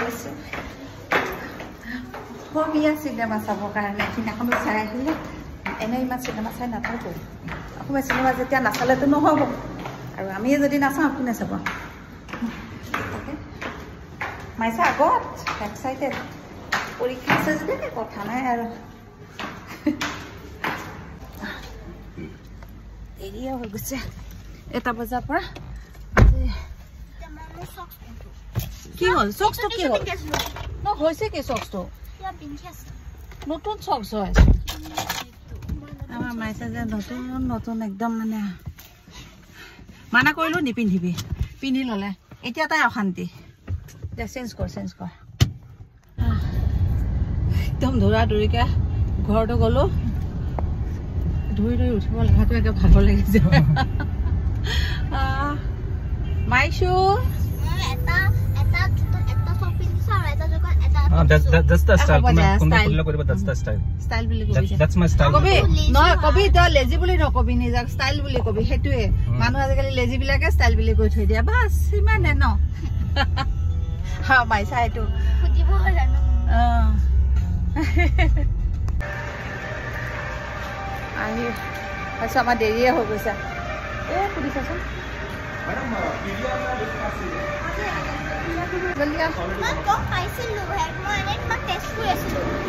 লৈছোঁ অসমীয়া চিনেমা চাবৰ কাৰণে সিদিনাখনো চাই আহিলে এনেই ইমান চিনেমা চাই নাথাকোঁ অসমীয়া চিনেমা যেতিয়া নাচালেতো নহ'ব আৰু আমিয়ে যদি নাচাওঁ কোনে চাব তাকে মাইছা আগত এক্সাইটেড পৰীক্ষা আছে যদি কথা নাই আৰু দেৰিয়ে হৈ গৈছে 1টা বজাৰ পৰা কি হ'ল চক্সটো কি হ'ল ন হৈছে কি চক্সটো নতুন চক্স হয় আমাৰ মাইছা যে নতুন একদম মানে মানা কৰিলোঁ নিপিন্ধিবি পিন্ধি ল'লে এতিয়া তাই অশান্তি দে চেঞ্জ কৰ একদম দৌৰা দৌৰিকে ঘৰতো গ'লোঁ ধুই উঠিব লগাটো একে ভাগৰ লাগিছে মাইছো that's the style that's the style style বুলি কবি that's my style কবি নহয় কবি তো লেজি বুলি নকবি নিজক ষ্টাইল বুলি কবি হেতুৱে মানুহ আজিকালি লেজি বিলাকে ষ্টাইল বুলি কৈ থৈ দিয়া বাস ইমানে ন হা মাইছা এটো খুজিব জানো আহি আচ্ছা আমাৰ দেৰিয়ে হৈ গৈছে সুধিছাচোন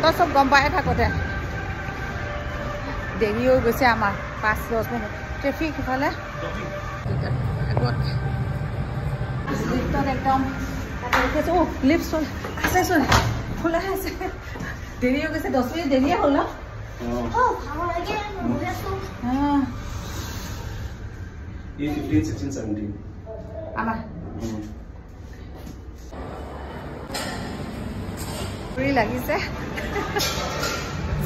তই চব গম পাই থাকোঁতে দেৰি হৈ গৈছে আমাৰ 5-10 মিনিট ট্ৰেফিক সিফালে লিফ্টত একদম লিফ্ট আছেচোন খোলা আছে দেৰি হৈ গৈছে 10 মিনিট দেৰিয়ে হ'ল ये 15 16 17 आमा পুৰি লাগিছে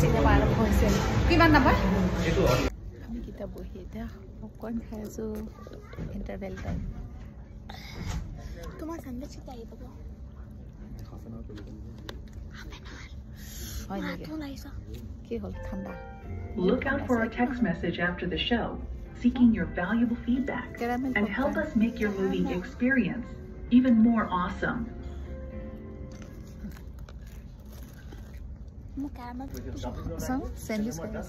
চিনেমা আৰম্ভ হৈছে কিমান নাপায় আমি কিটা বহি এতিয়া পপকৰ্ন খাই আছো ইণ্টাৰভেল টাইম তোমাৰ স্যান্ডউইচ কিটা আহি পাব কি হল ঠাণ্ডা Look out for our text message after the show seeking your valuable feedback and help us make your movie experience even more awesome. Some sandwich one is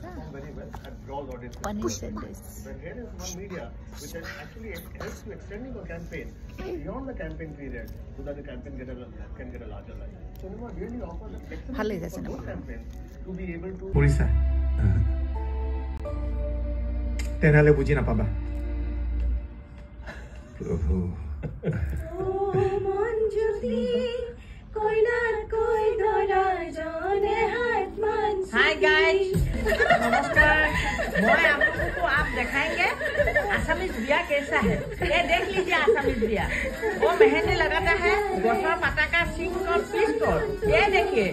sandwich. But here is one media which actually helps to extending your campaign beyond the campaign period so that the campaign can get a larger life. So we really offer the flexibility for both campaigns to be able to. Purisa. Tenale buji na paba. Prabhu. Hi guys. नमस्कार मैं आपको आप दिखाएंगे Assamese बिया कैसा है ये देख लीजिए आसामीज बिया वो मेहंदी लगाता है गोसा पता का सिंग और पीस और ये देखिए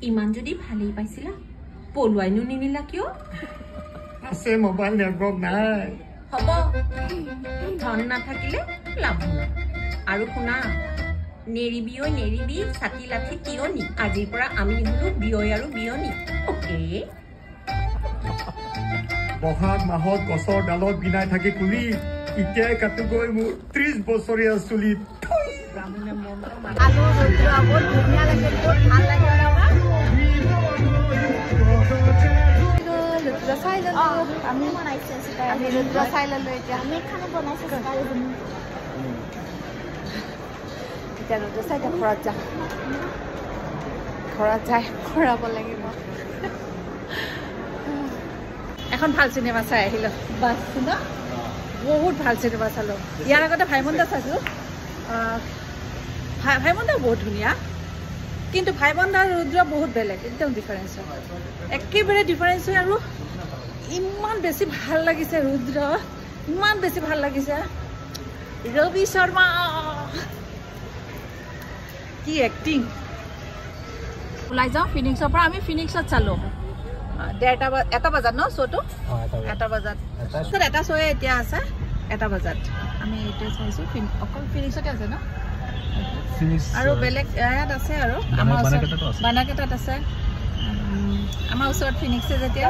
ইমান যদি ভালেই পাইছিলা পলুৱাইনো নিনিলা কিয় আছে মোবাইল নেটৱৰ্ক নাই হ'ব ধন নাথাকিলে লাভ নাই আৰু শুনা নেৰিবি ছাতি লাঠি কিয়নি আজিৰ পৰা আমি হলো বিয়য় আৰু বিয়নি ওকে বহাগ মাহত গছৰ ডালত বিনাই থাকে কুলি ইতিয়াই কাটুগৈ মোৰ 30 বছৰীয়া চুলি আলু ৰুদ্ৰ বহুত ধুনীয়া লাগে বহুত ভাল লাগে ৰুদ্ৰ চাই ললো আমি ৰুদ্ৰ চাই ললো এতিয়া আমি খানা বনাইছো এতিয়া ৰুদ্ৰ চাই ঘৰত যাম ঘৰত যাই ঘূৰাব লাগিব এখন ভাল চিনেমা চাই আহিলো বাছ ন বহুত ভাল চিনেমা চালো ইয়াৰ আগতে ভাইমন্দা চাইছো ভাইমন্দা বহুত ধুনীয়া কিন্তু ভাইমন্দা আৰু ৰুদ্ৰ বহুত বেলেগ একদম ডিফাৰেঞ্চ হয় একেবাৰে ডিফাৰেঞ্চ হয় আৰু ইমান বেছি ভাল লাগিছে ৰুদ্ৰ ইমান বেছি ভাল লাগিছে ৰবি শৰ্মা কি এক্টিং ওলাই যাওঁ ফিনিক্সৰ পৰা আমি ফিনিক্সত চালো 1:30 বজাত ন শ্ব'টো 1 বজাত এটা শ্ব'য়ে এতিয়া আছে 1 বজাত আমি এতিয়া চাইছো অকল ফিনিক্সতে আছে ন আৰু বেলেগ ইয়াত আছে আৰু আমাৰ বানাকেটাত আছে আমাৰ ওচৰত ফিনিক্সে যেতিয়া